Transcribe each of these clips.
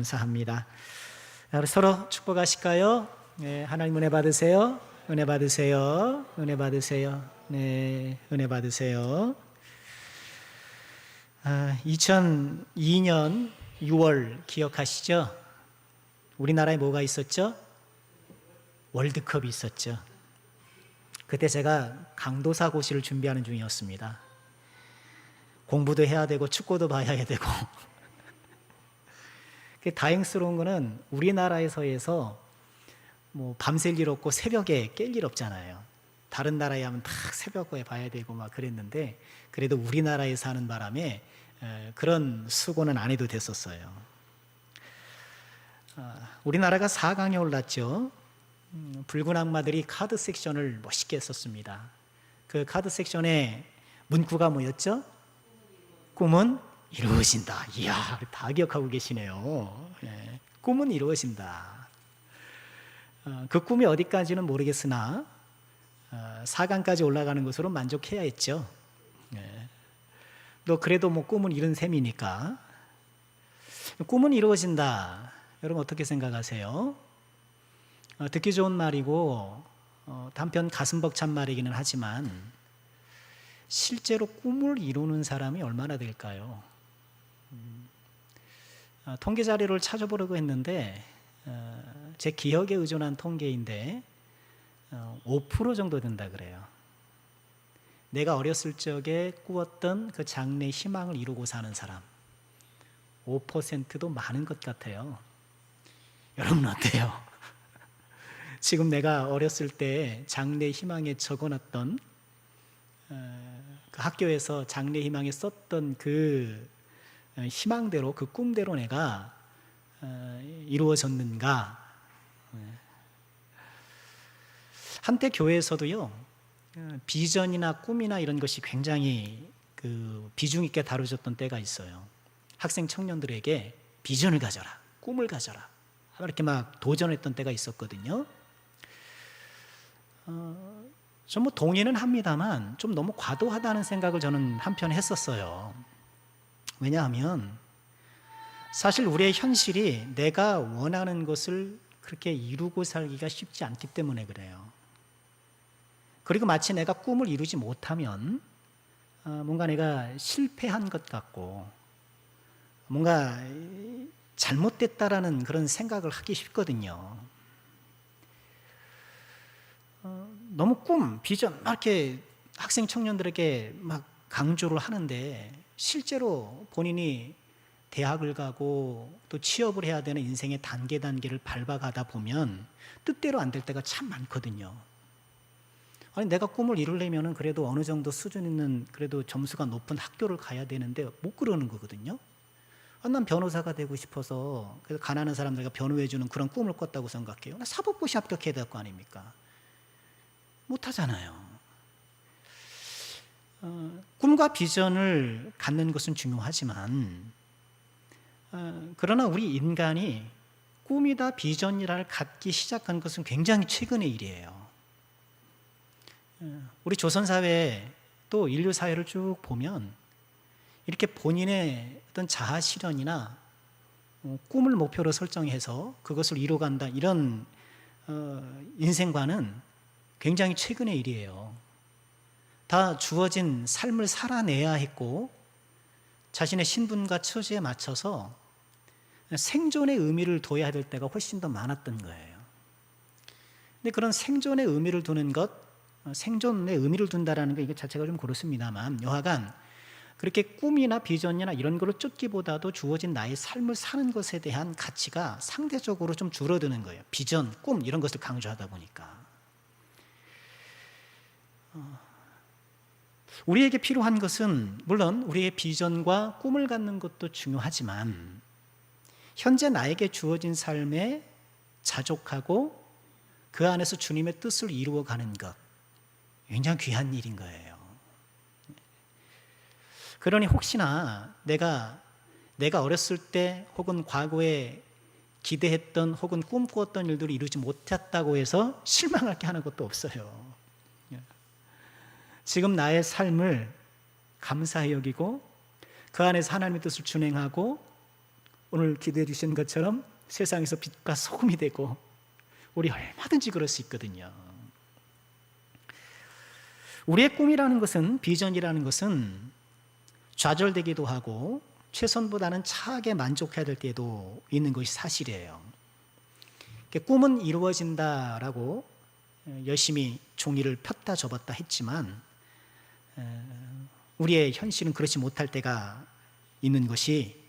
감사합니다. 우리 서로 축복하실까요? 네, 하나님 은혜 받으세요. 은혜 받으세요. 은혜 받으세요. 네, 은혜 받으세요. 2002년 6월 기억하시죠? 우리나라에 뭐가 있었죠? 월드컵이 있었죠. 그때 제가 강도사고시를 준비하는 중이었습니다. 공부도 해야 되고 축구도 봐야 되고 다행스러운 거는 우리나라에서 뭐 밤샐 일 없고 새벽에 깰 일 없잖아요. 다른 나라에 하면 다 새벽에 봐야 되고 막 그랬는데 그래도 우리나라에 사는 바람에 그런 수고는 안 해도 됐었어요. 우리나라가 4강에 올랐죠. 붉은 악마들이 카드 섹션을 멋있게 했었습니다. 그 카드 섹션의 문구가 뭐였죠? 꿈은 이루어진다. 이야, 다 기억하고 계시네요. 네, 꿈은 이루어진다. 그 꿈이 어디까지는 모르겠으나 4강까지 올라가는 것으로 만족해야 했죠. 네. 또 그래도 뭐 꿈은 이룬 셈이니까. 꿈은 이루어진다. 여러분 어떻게 생각하세요? 듣기 좋은 말이고 단편 가슴 벅찬 말이기는 하지만 실제로 꿈을 이루는 사람이 얼마나 될까요? 통계 자료를 찾아보려고 했는데 제 기억에 의존한 통계인데 5% 정도 된다 그래요. 내가 어렸을 적에 꾸었던 그 장래 희망을 이루고 사는 사람 5%도 많은 것 같아요. 여러분 어때요? 지금 내가 어렸을 때 장래 희망에 적어놨던 그 학교에서 장래 희망에 썼던 그 희망대로 그 꿈대로 내가 이루어졌는가? 한때 교회에서도요 비전이나 꿈이나 이런 것이 굉장히 그 비중 있게 다뤄졌던 때가 있어요. 학생 청년들에게 비전을 가져라, 꿈을 가져라 이렇게 막 도전했던 때가 있었거든요. 좀 뭐 동의는 합니다만 좀 너무 과도하다는 생각을 저는 한편 했었어요. 왜냐하면 사실 우리의 현실이 내가 원하는 것을 그렇게 이루고 살기가 쉽지 않기 때문에 그래요. 그리고 마치 내가 꿈을 이루지 못하면 뭔가 내가 실패한 것 같고 뭔가 잘못됐다라는 그런 생각을 하기 쉽거든요. 너무 꿈, 비전 막 이렇게 학생 청년들에게 막 강조를 하는데 실제로 본인이 대학을 가고 또 취업을 해야 되는 인생의 단계를 밟아가다 보면 뜻대로 안 될 때가 참 많거든요. 아니 내가 꿈을 이루려면 그래도 어느 정도 수준 있는 그래도 점수가 높은 학교를 가야 되는데 못 그러는 거거든요. 난 변호사가 되고 싶어서 그래서 가난한 사람들과 변호해주는 그런 꿈을 꿨다고 생각해요. 나 사법고시 합격해야 될 거 아닙니까? 못하잖아요. 꿈과 비전을 갖는 것은 중요하지만 그러나 우리 인간이 꿈이다 비전이라를 갖기 시작한 것은 굉장히 최근의 일이에요. 우리 조선사회 또 인류사회를 쭉 보면 이렇게 본인의 어떤 자아 실현이나 꿈을 목표로 설정해서 그것을 이뤄간다 이런 인생관은 굉장히 최근의 일이에요. 다 주어진 삶을 살아내야 했고 자신의 신분과 처지에 맞춰서 생존의 의미를 둬야 될 때가 훨씬 더 많았던 거예요. 근데 그런 생존의 의미를 두는 것, 생존의 의미를 둔다라는 거 이게 자체가 좀 그렇습니다만 여하간 그렇게 꿈이나 비전이나 이런 걸로 쫓기보다도 주어진 나의 삶을 사는 것에 대한 가치가 상대적으로 좀 줄어드는 거예요. 비전, 꿈 이런 것을 강조하다 보니까. 우리에게 필요한 것은 물론 우리의 비전과 꿈을 갖는 것도 중요하지만 현재 나에게 주어진 삶에 자족하고 그 안에서 주님의 뜻을 이루어가는 것 굉장히 귀한 일인 거예요. 그러니 혹시나 내가 어렸을 때 혹은 과거에 기대했던 혹은 꿈꾸었던 일들을 이루지 못했다고 해서 실망할 게 하는 것도 없어요. 지금 나의 삶을 감사히 여기고 그 안에서 하나님의 뜻을 준행하고 오늘 기도해 주신 것처럼 세상에서 빛과 소금이 되고 우리 얼마든지 그럴 수 있거든요. 우리의 꿈이라는 것은, 비전이라는 것은 좌절되기도 하고 최선보다는 차하게 만족해야 될 때도 있는 것이 사실이에요. 꿈은 이루어진다라고 열심히 종이를 폈다 접었다 했지만 우리의 현실은 그렇지 못할 때가 있는 것이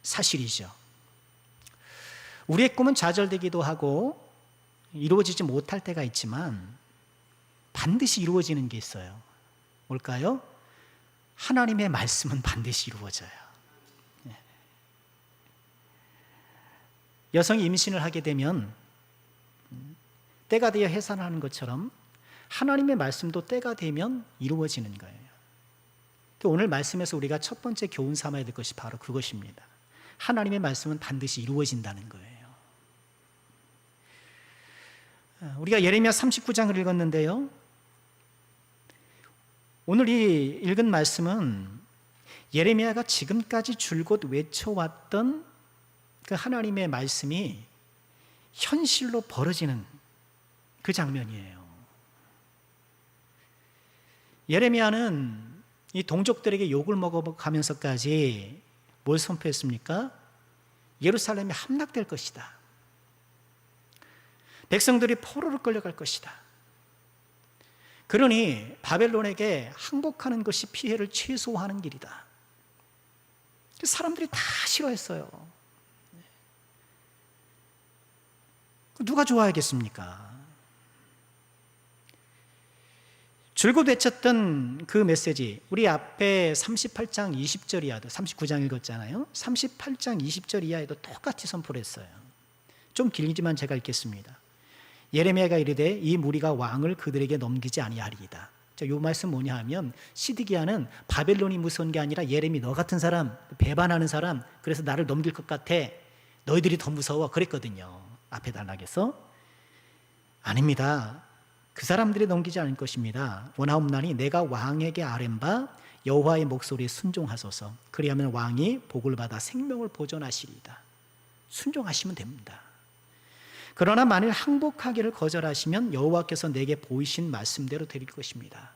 사실이죠. 우리의 꿈은 좌절되기도 하고 이루어지지 못할 때가 있지만 반드시 이루어지는 게 있어요. 뭘까요? 하나님의 말씀은 반드시 이루어져요. 여성이 임신을 하게 되면 때가 되어 해산하는 것처럼 하나님의 말씀도 때가 되면 이루어지는 거예요. 오늘 말씀에서 우리가 첫 번째 교훈 삼아야 될 것이 바로 그것입니다. 하나님의 말씀은 반드시 이루어진다는 거예요. 우리가 예레미야 39장을 읽었는데요, 오늘 이 읽은 말씀은 예레미야가 지금까지 줄곧 외쳐왔던 그 하나님의 말씀이 현실로 벌어지는 그 장면이에요. 예레미야는 이 동족들에게 욕을 먹어가면서까지 뭘 선포했습니까? 예루살렘이 함락될 것이다. 백성들이 포로로 끌려갈 것이다. 그러니 바벨론에게 항복하는 것이 피해를 최소화하는 길이다. 사람들이 다 싫어했어요. 누가 좋아하겠습니까? 줄곧 외쳤던 그 메시지, 우리 앞에 38장 20절 이하도, 39장 읽었잖아요. 38장 20절 이하에도 똑같이 선포를 했어요. 좀 길지만 제가 읽겠습니다. 예레미야가 이르되 이 무리가 왕을 그들에게 넘기지 아니하리이다. 이 말씀 뭐냐 하면, 시드기야는 바벨론이 무서운 게 아니라 예레미 너 같은 사람, 배반하는 사람, 그래서 나를 넘길 것 같아, 너희들이 더 무서워, 그랬거든요. 앞에 단락에서. 아닙니다. 그 사람들이 넘기지 않을 것입니다. 원하옵나니 내가 왕에게 아뢰는 바 여호와의 목소리에 순종하소서. 그리하면 왕이 복을 받아 생명을 보존하시리이다. 순종하시면 됩니다. 그러나 만일 항복하기를 거절하시면 여호와께서 내게 보이신 말씀대로 드릴 것입니다.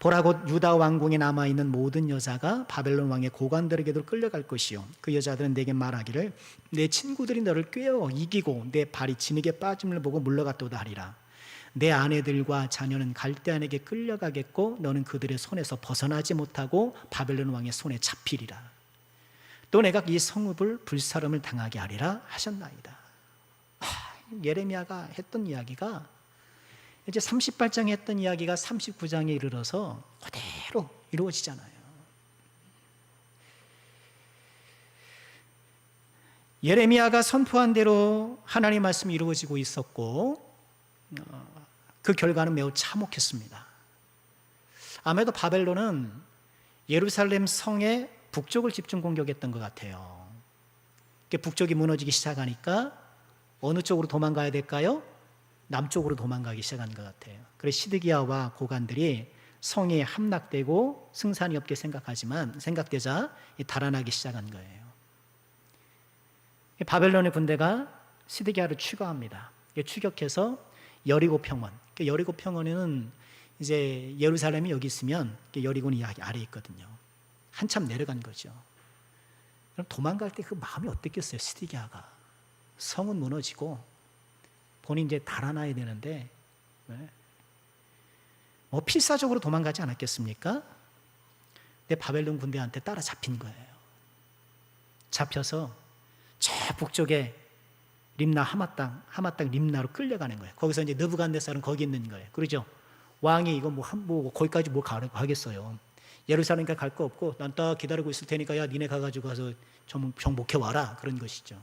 보라 곧 유다 왕궁에 남아있는 모든 여자가 바벨론 왕의 고관들에게도 끌려갈 것이요 그 여자들은 내게 말하기를 내 친구들이 너를 꿰어 이기고 내 발이 진흙에 빠짐을 보고 물러갔도다 하리라. 내 아내들과 자녀는 갈대아에게 끌려가겠고 너는 그들의 손에서 벗어나지 못하고 바벨론 왕의 손에 잡히리라. 또 내가 이 성읍을 불사름을 당하게 하리라 하셨나이다. 예레미야가 했던 이야기가 이제 38장에 했던 이야기가 39장에 이르러서 그대로 이루어지잖아요. 예레미야가 선포한 대로 하나님의 말씀이 이루어지고 있었고 그 결과는 매우 참혹했습니다. 아무래도 바벨론은 예루살렘 성의 북쪽을 집중 공격했던 것 같아요. 북쪽이 무너지기 시작하니까 어느 쪽으로 도망가야 될까요? 남쪽으로 도망가기 시작한 것 같아요. 그래서 시드기야와 고관들이 성이 함락되고 승산이 없게 생각되자 달아나기 시작한 거예요. 바벨론의 군대가 시드기야를 추격합니다. 추격해서 여리고 평원. 여리고 평원에는 이제 예루살렘이 여기 있으면 여리고는 아래에 있거든요. 한참 내려간 거죠. 그럼 도망갈 때 그 마음이 어땠겠어요, 시드기야가. 성은 무너지고 본인 이제 달아나야 되는데 뭐 필사적으로 도망가지 않았겠습니까? 근데 바벨론 군대한테 따라잡힌 거예요. 잡혀서 저 북쪽에 림나 하맛 땅 림나로 끌려가는 거예요. 거기서 이제 느부갓네살은 거기 있는 거예요. 그러죠? 왕이 이거 뭐 거기까지 뭐 가겠어요. 예루살렘까지 갈 거 없고 난 딱 기다리고 있을 테니까 야 니네 가가지고 가서 정복해 와라, 그런 것이죠.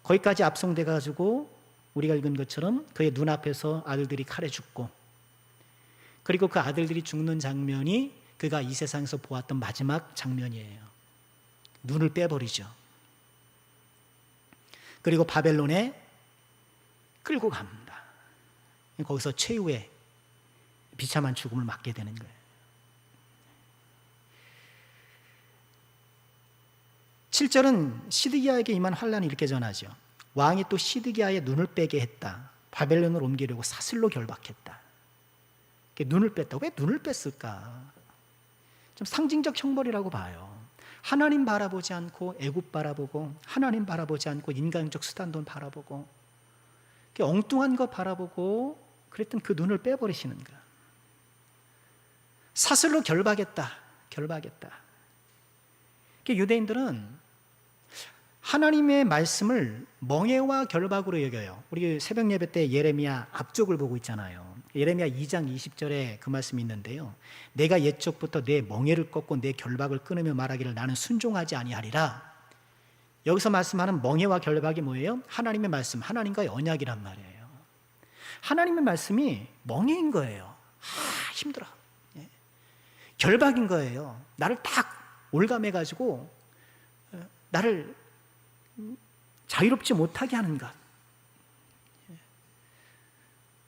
거기까지 압송돼 가지고 우리가 읽은 것처럼 그의 눈앞에서 아들들이 칼에 죽고, 그리고 그 아들들이 죽는 장면이 그가 이 세상에서 보았던 마지막 장면이에요. 눈을 빼버리죠. 그리고 바벨론에 끌고 갑니다. 거기서 최후의 비참한 죽음을 맞게 되는 거예요. 7절은 시드기야에게 임한 환란이 이렇게 전하죠. 왕이 또 시드기야의 눈을 빼게 했다. 바벨론을 옮기려고 사슬로 결박했다. 눈을 뺐다. 왜 눈을 뺐을까? 좀 상징적 형벌이라고 봐요. 하나님 바라보지 않고 애굽 바라보고, 하나님 바라보지 않고 인간적 수단돈 바라보고, 엉뚱한 거 바라보고 그랬던 그 눈을 빼버리시는 거야. 사슬로 결박했다. 유대인들은 하나님의 말씀을 멍에와 결박으로 여겨요. 우리 새벽 예배 때 예레미야 앞쪽을 보고 있잖아요. 예레미야 2장 20절에 그 말씀이 있는데요. 내가 옛적부터 내 멍에를 꺾고 내 결박을 끊으며 말하기를 나는 순종하지 아니하리라. 여기서 말씀하는 멍에와 결박이 뭐예요? 하나님의 말씀, 하나님과의 언약이란 말이에요. 하나님의 말씀이 멍에인 거예요. 힘들어. 결박인 거예요. 나를 딱 올감해가지고 나를 자유롭지 못하게 하는 것.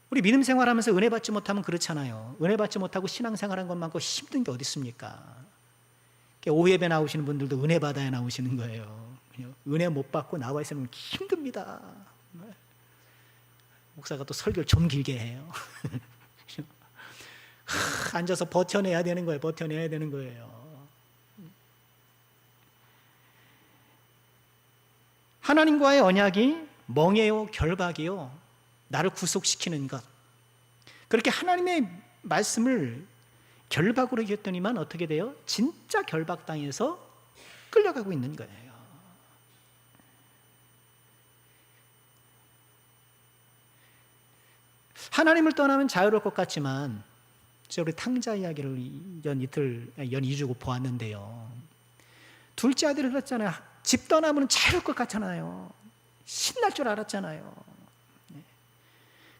우리 믿음 생활하면서 은혜 받지 못하면 그렇잖아요. 은혜 받지 못하고 신앙생활한 것만큼 힘든 게 어디 있습니까? 오예배 나오시는 분들도 은혜 받아야 나오시는 거예요. 은혜 못 받고 나와 있으면 힘듭니다. 목사가 또 설교를 좀 길게 해요. 앉아서 버텨내야 되는 거예요. 하나님과의 언약이 멍에요, 결박이요, 나를 구속시키는 것. 그렇게 하나님의 말씀을 결박으로 이겼더니만 어떻게 돼요? 진짜 결박당해서 끌려가고 있는 거예요. 하나님을 떠나면 자유로울 것 같지만, 우리 탕자 이야기를 연 2주 보았는데요. 둘째 아들을 낳았잖아요. 집 떠나면 자유로울 것 같잖아요. 신날 줄 알았잖아요.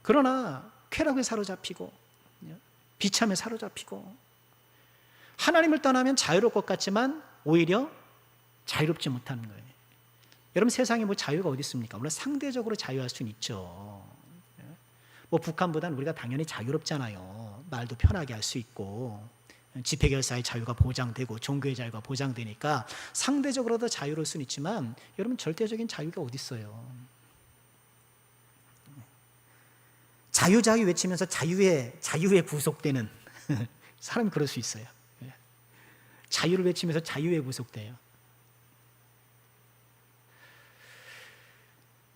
그러나 쾌락에 사로잡히고 비참에 사로잡히고, 하나님을 떠나면 자유로울 것 같지만 오히려 자유롭지 못하는 거예요. 여러분, 세상에 뭐 자유가 어디 있습니까? 물론 상대적으로 자유할 수는 있죠. 뭐 북한보다는 우리가 당연히 자유롭잖아요. 말도 편하게 할 수 있고, 집회결사의 자유가 보장되고 종교의 자유가 보장되니까 상대적으로 더 자유로울 수는 있지만, 여러분, 절대적인 자유가 어디 있어요? 자유 외치면서 자유에 구속되는 사람이 그럴 수 있어요. 자유를 외치면서 자유에 구속돼요.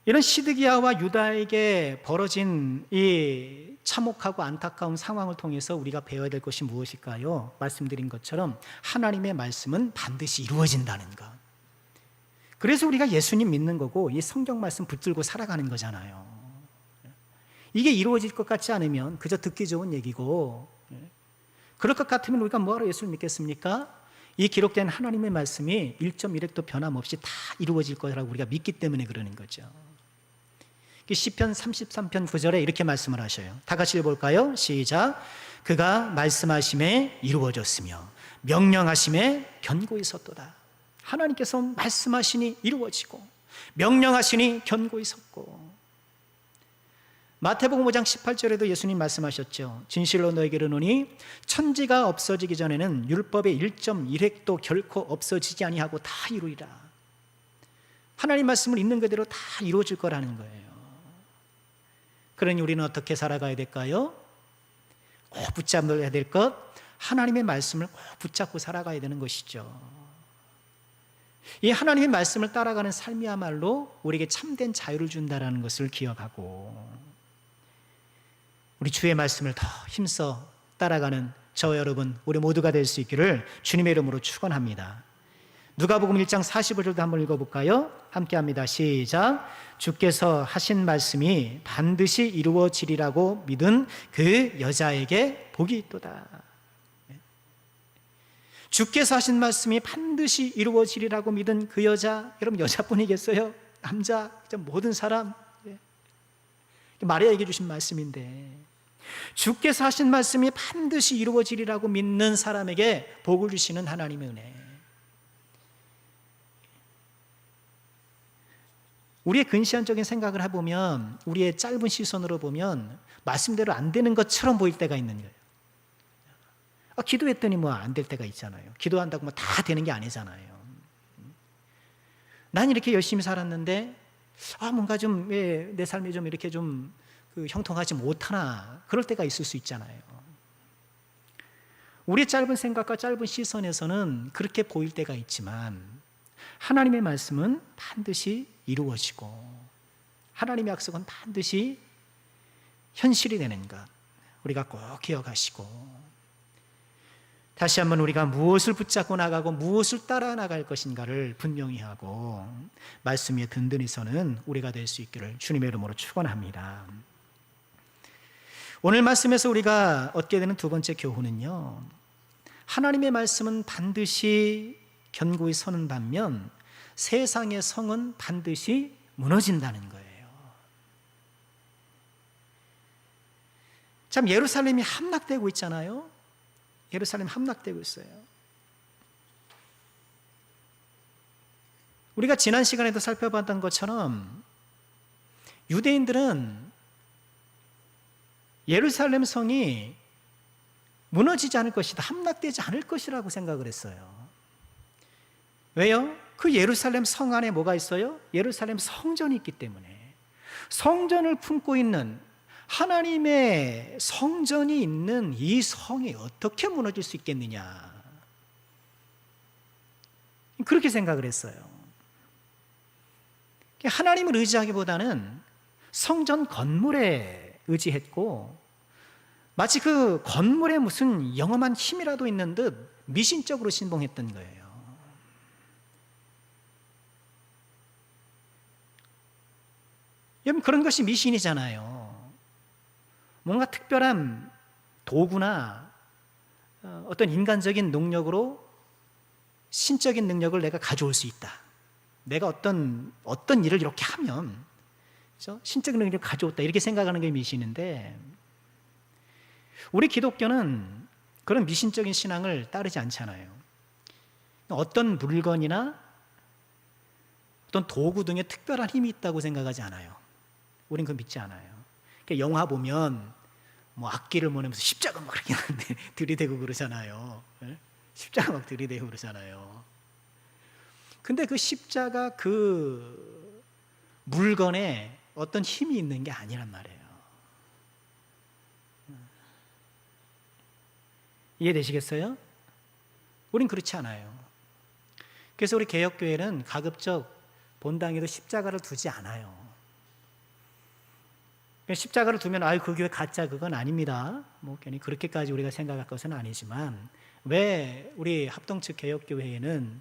이런 시드기야와 유다에게 벌어진 이 참혹하고 안타까운 상황을 통해서 우리가 배워야 될 것이 무엇일까요? 말씀드린 것처럼 하나님의 말씀은 반드시 이루어진다는 것. 그래서 우리가 예수님 믿는 거고 이 성경 말씀 붙들고 살아가는 거잖아요. 이게 이루어질 것 같지 않으면 그저 듣기 좋은 얘기고, 그럴 것 같으면 우리가 뭐하러 예수를 믿겠습니까? 이 기록된 하나님의 말씀이 1.1획도 변함없이 다 이루어질 거라고 우리가 믿기 때문에 그러는 거죠. 시편 33편 9절에 이렇게 말씀을 하셔요. 다 같이 읽어볼까요? 시작. 그가 말씀하심에 이루어졌으며 명령하심에 견고히 섰도다. 하나님께서 말씀하시니 이루어지고 명령하시니 견고히 섰고. 마태복음 5장 18절에도 예수님 말씀하셨죠. 진실로 너에게 이르노니 천지가 없어지기 전에는 율법의 1.1획도 결코 없어지지 아니하고 다 이루리라. 하나님 말씀을 있는 그대로 다 이루어질 거라는 거예요. 그러니 우리는 어떻게 살아가야 될까요? 꼭 붙잡아야 될 것, 하나님의 말씀을 꼭 붙잡고 살아가야 되는 것이죠. 이 하나님의 말씀을 따라가는 삶이야말로 우리에게 참된 자유를 준다는 것을 기억하고, 우리 주의 말씀을 더 힘써 따라가는 저 여러분, 우리 모두가 될 수 있기를 주님의 이름으로 축원합니다. 누가복음 1장 45절도 한번 읽어볼까요? 함께 합니다. 시작. 주께서 하신 말씀이 반드시 이루어지리라고 믿은 그 여자에게 복이 있도다. 주께서 하신 말씀이 반드시 이루어지리라고 믿은 그 여자, 여러분 여자뿐이겠어요? 남자, 모든 사람, 마리아에게 주신 말씀인데, 주께서 하신 말씀이 반드시 이루어지리라고 믿는 사람에게 복을 주시는 하나님의 은혜. 우리의 근시안적인 생각을 해보면, 우리의 짧은 시선으로 보면 말씀대로 안 되는 것처럼 보일 때가 있는 거예요. 기도했더니 뭐 안 될 때가 있잖아요. 기도한다고 뭐 다 되는 게 아니잖아요. 난 이렇게 열심히 살았는데 뭔가 좀 내 삶이 좀 이렇게 좀 형통하지 못하나, 그럴 때가 있을 수 있잖아요. 우리의 짧은 생각과 짧은 시선에서는 그렇게 보일 때가 있지만 하나님의 말씀은 반드시 이루어지고 하나님의 약속은 반드시 현실이 되는 것, 우리가 꼭 기억하시고, 다시 한번 우리가 무엇을 붙잡고 나가고 무엇을 따라 나갈 것인가를 분명히 하고 말씀 위에 든든히 서는 우리가 될 수 있기를 주님의 이름으로 축원합니다. 오늘 말씀에서 우리가 얻게 되는 두 번째 교훈은요, 하나님의 말씀은 반드시 견고히 서는 반면 세상의 성은 반드시 무너진다는 거예요. 참, 예루살렘이 함락되고 있잖아요. 예루살렘 함락되고 있어요. 우리가 지난 시간에도 살펴봤던 것처럼 유대인들은 예루살렘 성이 무너지지 않을 것이다, 함락되지 않을 것이라고 생각을 했어요. 왜요? 그 예루살렘 성 안에 뭐가 있어요? 예루살렘 성전이 있기 때문에. 성전을 품고 있는, 하나님의 성전이 있는 이 성이 어떻게 무너질 수 있겠느냐, 그렇게 생각을 했어요. 하나님을 의지하기보다는 성전 건물에 의지했고, 마치 그 건물에 무슨 영험한 힘이라도 있는 듯 미신적으로 신봉했던 거예요. 여러분, 그런 것이 미신이잖아요. 뭔가 특별한 도구나 어떤 인간적인 능력으로 신적인 능력을 내가 가져올 수 있다. 내가 어떤 일을 이렇게 하면, 그렇죠? 신적 능력을 가져왔다, 이렇게 생각하는 게 미신인데, 우리 기독교는 그런 미신적인 신앙을 따르지 않잖아요. 어떤 물건이나 어떤 도구 등에 특별한 힘이 있다고 생각하지 않아요. 우린 그거 믿지 않아요. 영화 보면 악기를 모으면서 십자가 막 그렇게 들이대고 그러잖아요. 십자가 막 들이대고 그러잖아요. 근데 그 십자가 그 물건에 어떤 힘이 있는 게 아니란 말이에요. 이해되시겠어요? 우린 그렇지 않아요. 그래서 우리 개혁교회는 가급적 본당에도 십자가를 두지 않아요. 십자가를 두면 그 교회 가짜, 그건 아닙니다. 괜히 그렇게까지 우리가 생각할 것은 아니지만, 왜 우리 합동측 개혁교회에는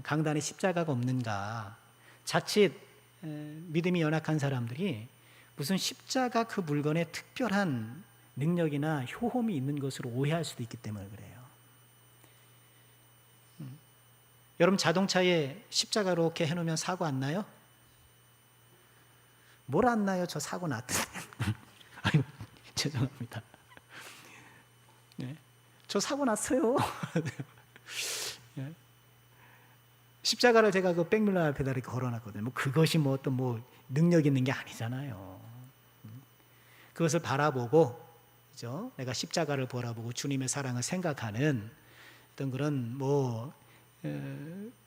강단에 십자가가 없는가? 자칫 믿음이 연약한 사람들이 무슨 십자가 그 물건에 특별한 능력이나 효험이 있는 것으로 오해할 수도 있기 때문에 그래요. 여러분, 자동차에 십자가 이렇게 해놓으면 사고 안 나요? 뭘 안 나요? 저 사고 났던데. 아유, 죄송합니다. 네, 저 사고 났어요. 네. 십자가를 제가 그 백밀러 앞에다 이렇게 걸어놨거든요. 그것이 어떤 능력 있는 게 아니잖아요. 그것을 바라보고, 그죠? 내가 십자가를 바라보고 주님의 사랑을 생각하는 어떤 그런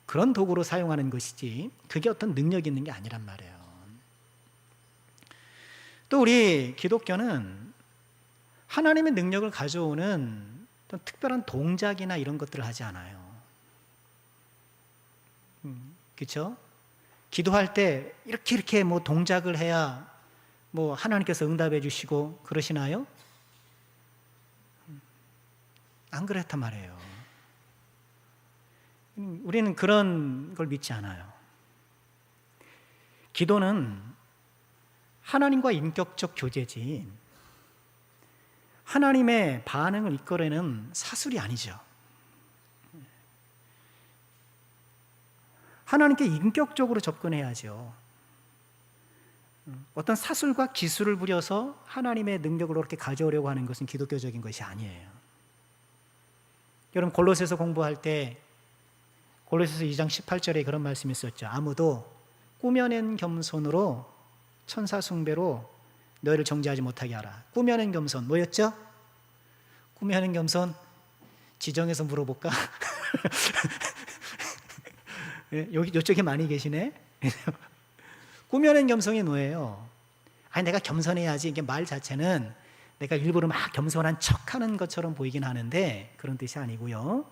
그런 도구로 사용하는 것이지, 그게 어떤 능력 있는 게 아니란 말이에요. 또 우리 기독교는 하나님의 능력을 가져오는 어떤 특별한 동작이나 이런 것들을 하지 않아요. 그렇죠? 기도할 때 이렇게 동작을 해야 하나님께서 응답해 주시고 그러시나요? 안 그렇단 말이에요. 우리는 그런 걸 믿지 않아요. 기도는 하나님과 인격적 교제지, 하나님의 반응을 이끌어내는 사술이 아니죠. 하나님께 인격적으로 접근해야죠. 어떤 사술과 기술을 부려서 하나님의 능력을 그렇게 가져오려고 하는 것은 기독교적인 것이 아니에요. 여러분, 골로새서 공부할 때 골로새서 2장 18절에 그런 말씀이 있었죠. 아무도 꾸며낸 겸손으로 천사 숭배로 너희를 정죄하지 못하게 하라. 꾸며낸 겸손 뭐였죠? 꾸며낸 겸손 지정해서 물어볼까? 여기 이쪽에 많이 계시네. 꾸며낸 겸손이 뭐예요? 아니 내가 겸손해야지. 이게 말 자체는 내가 일부러 막 겸손한 척하는 것처럼 보이긴 하는데 그런 뜻이 아니고요.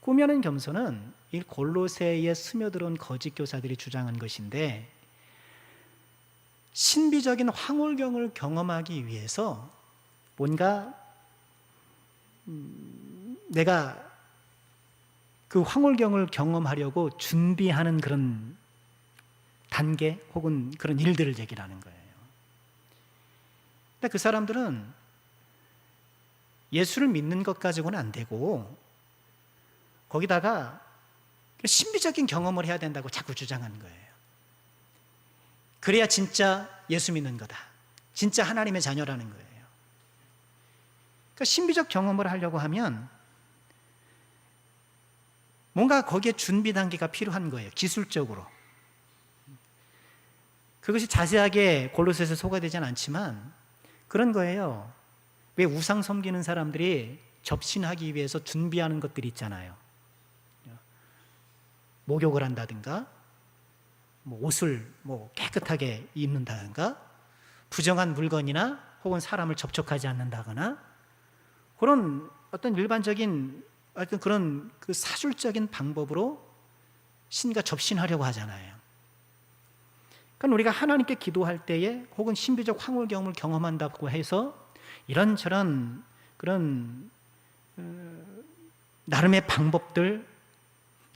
꾸며낸 겸손은 이 골로새에 스며들어온 거짓 교사들이 주장한 것인데, 신비적인 황홀경을 경험하기 위해서 뭔가 내가 그 황홀경을 경험하려고 준비하는 그런 단계 혹은 그런 일들을 얘기하는 거예요. 근데 그 사람들은 예수를 믿는 것 가지고는 안 되고 거기다가 신비적인 경험을 해야 된다고 자꾸 주장하는 거예요. 그래야 진짜 예수 믿는 거다. 진짜 하나님의 자녀라는 거예요. 그러니까 신비적 경험을 하려고 하면 뭔가 거기에 준비 단계가 필요한 거예요. 기술적으로. 그것이 자세하게 골로새서 소개되지는 않지만 그런 거예요. 왜 우상 섬기는 사람들이 접신하기 위해서 준비하는 것들이 있잖아요. 목욕을 한다든가, 옷을 깨끗하게 입는다든가, 부정한 물건이나 혹은 사람을 접촉하지 않는다거나, 그런 어떤 일반적인 어떤 그런 그 사술적인 방법으로 신과 접신하려고 하잖아요. 그러니까 우리가 하나님께 기도할 때에 혹은 신비적 황홀경험을 경험한다고 해서 이런저런 그런 나름의 방법들,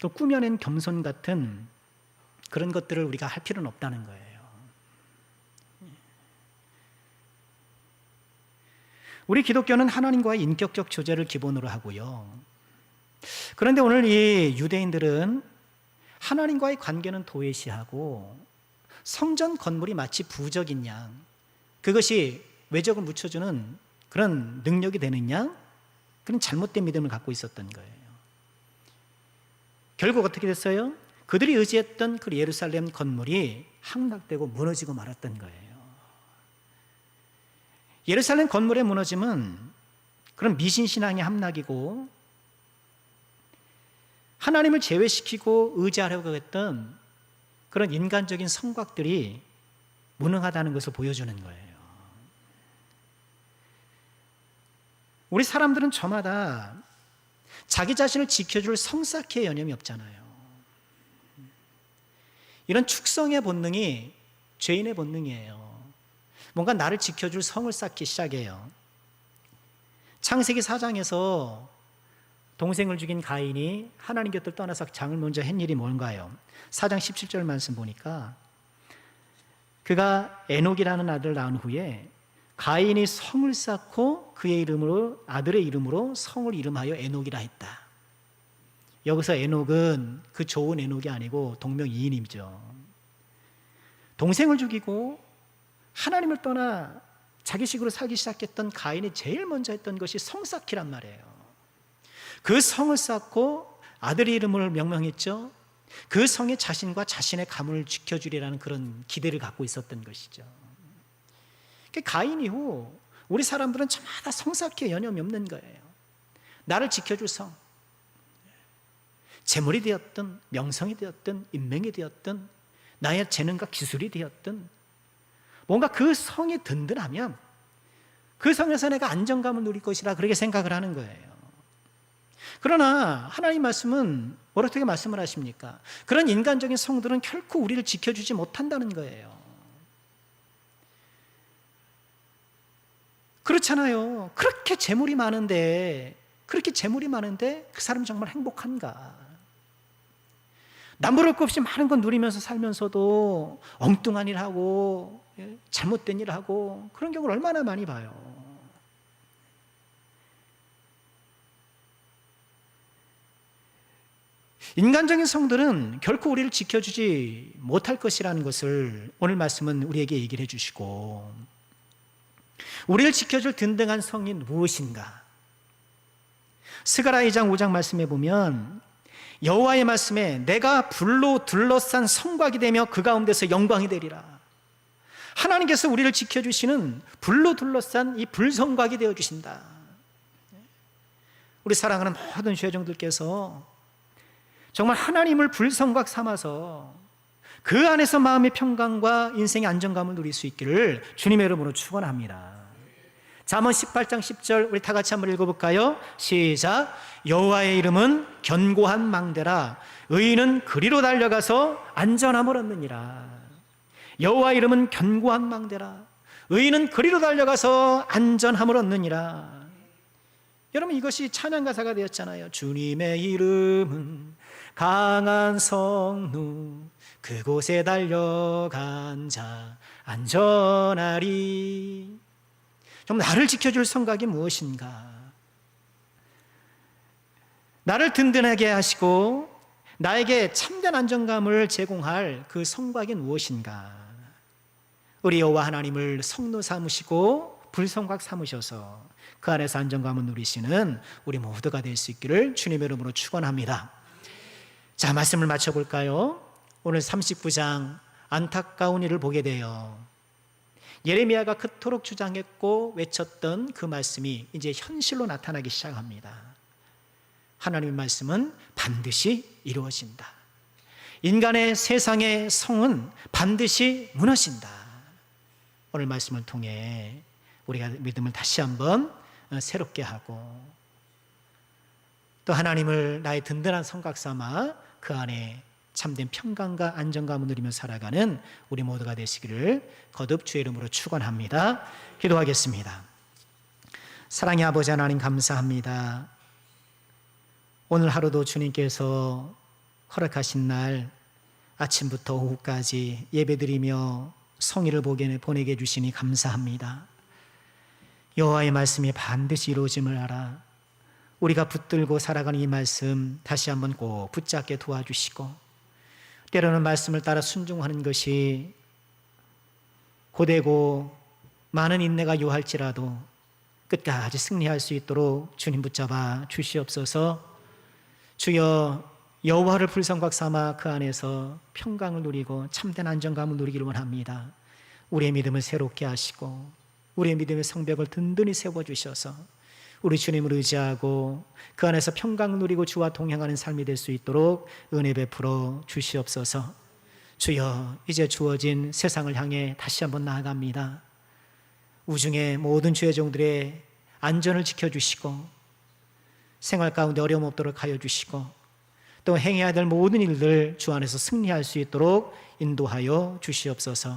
또 꾸며낸 겸손 같은 그런 것들을 우리가 할 필요는 없다는 거예요. 우리 기독교는 하나님과의 인격적 교제를 기본으로 하고요. 그런데 오늘 이 유대인들은 하나님과의 관계는 도외시하고 성전 건물이 마치 부적인 양, 그것이 외적을 묻혀주는 그런 능력이 되는 양, 그런 잘못된 믿음을 갖고 있었던 거예요. 결국 어떻게 됐어요? 그들이 의지했던 그 예루살렘 건물이 함락되고 무너지고 말았던 거예요. 예루살렘 건물의 무너짐은 그런 미신신앙의 함락이고, 하나님을 제외시키고 의지하려고 했던 그런 인간적인 성곽들이 무능하다는 것을 보여주는 거예요. 우리 사람들은 저마다 자기 자신을 지켜줄 성쌓기의 여념이 없잖아요. 이런 축성의 본능이 죄인의 본능이에요. 뭔가 나를 지켜줄 성을 쌓기 시작해요. 창세기 4장에서 동생을 죽인 가인이 하나님 곁을 떠나서 장을 먼저 한 일이 뭔가요? 4장 17절 말씀 보니까 그가 에녹이라는 아들을 낳은 후에 가인이 성을 쌓고 그의 이름으로, 아들의 이름으로 성을 이름하여 에녹이라 했다. 여기서 에녹은 그 좋은 에녹이 아니고 동명이인이죠. 동생을 죽이고 하나님을 떠나 자기식으로 살기 시작했던 가인이 제일 먼저 했던 것이 성 쌓기란 말이에요. 그 성을 쌓고 아들의 이름을 명명했죠. 그 성에 자신과 자신의 가문을 지켜주리라는 그런 기대를 갖고 있었던 것이죠. 가인 이후 우리 사람들은 저마다 성 쌓기에 여념이 없는 거예요. 나를 지켜줄 성, 재물이 되었든 명성이 되었든 인명이 되었든 나의 재능과 기술이 되었든 뭔가 그 성이 든든하면 그 성에서 내가 안정감을 누릴 것이라 그렇게 생각을 하는 거예요. 그러나 하나님 말씀은 어떻게 말씀을 하십니까? 그런 인간적인 성들은 결코 우리를 지켜주지 못한다는 거예요. 그렇잖아요. 그렇게 재물이 많은데 그 사람이 정말 행복한가? 남부를 것 없이 많은 건 누리면서 살면서도 엉뚱한 일 하고 잘못된 일 하고 그런 경우를 얼마나 많이 봐요. 인간적인 성들은 결코 우리를 지켜주지 못할 것이라는 것을 오늘 말씀은 우리에게 얘기를 해주시고, 우리를 지켜줄 든든한 성이 무엇인가? 스가랴 2장 5장 말씀에 보면 여호와의 말씀에 내가 불로 둘러싼 성곽이 되며 그 가운데서 영광이 되리라. 하나님께서 우리를 지켜주시는 불로 둘러싼 이 불성곽이 되어주신다. 우리 사랑하는 모든 죄종들께서 정말 하나님을 불성각 삼아서 그 안에서 마음의 평강과 인생의 안정감을 누릴 수 있기를 주님의 이름으로 축원합니다. 잠언 18장 10절 우리 다 같이 한번 읽어볼까요? 시작. 여호와의 이름은 견고한 망대라 의인은 그리로 달려가서 안전함을 얻느니라. 여호와의 이름은 견고한 망대라 의인은 그리로 달려가서 안전함을 얻느니라. 여러분, 이것이 찬양 가사가 되었잖아요. 주님의 이름은 강한 성루 그곳에 달려간 자 안전하리. 좀 나를 지켜줄 성곽이 무엇인가? 나를 든든하게 하시고 나에게 참된 안정감을 제공할 그 성곽이 무엇인가? 우리 여호와 하나님을 성루 삼으시고 불성곽 삼으셔서 그 안에서 안정감을 누리시는 우리 모두가 될 수 있기를 주님의 이름으로 축원합니다. 자, 말씀을 마쳐볼까요? 오늘 39장 안타까운 일을 보게 돼요. 예레미야가 그토록 주장했고 외쳤던 그 말씀이 이제 현실로 나타나기 시작합니다. 하나님의 말씀은 반드시 이루어진다. 인간의 세상의 성은 반드시 무너진다. 오늘 말씀을 통해 우리가 믿음을 다시 한번 새롭게 하고 또 하나님을 나의 든든한 성곽 삼아 그 안에 참된 평강과 안정감을 누리며 살아가는 우리 모두가 되시기를 거듭 주의 이름으로 축원합니다. 기도하겠습니다. 사랑의 아버지 하나님, 감사합니다. 오늘 하루도 주님께서 허락하신 날 아침부터 오후까지 예배드리며 성의를 보내게 해주시니 감사합니다. 여호와의 말씀이 반드시 이루어짐을 알아 우리가 붙들고 살아가는 이 말씀 다시 한번 꼭 붙잡게 도와주시고 때로는 말씀을 따라 순종하는 것이 고되고 많은 인내가 요할지라도 끝까지 승리할 수 있도록 주님 붙잡아 주시옵소서. 주여, 여호와를 불성곽 삼아 그 안에서 평강을 누리고 참된 안정감을 누리기를 원합니다. 우리의 믿음을 새롭게 하시고 우리의 믿음의 성벽을 든든히 세워주셔서 우리 주님을 의지하고 그 안에서 평강을 누리고 주와 동행하는 삶이 될 수 있도록 은혜 베풀어 주시옵소서. 주여, 이제 주어진 세상을 향해 다시 한번 나아갑니다. 우중의 모든 주의 종들의 안전을 지켜주시고 생활 가운데 어려움 없도록 하여 주시고 또 행해야 될 모든 일들 주 안에서 승리할 수 있도록 인도하여 주시옵소서.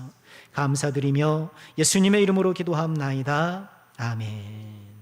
감사드리며 예수님의 이름으로 기도합나이다. 아멘.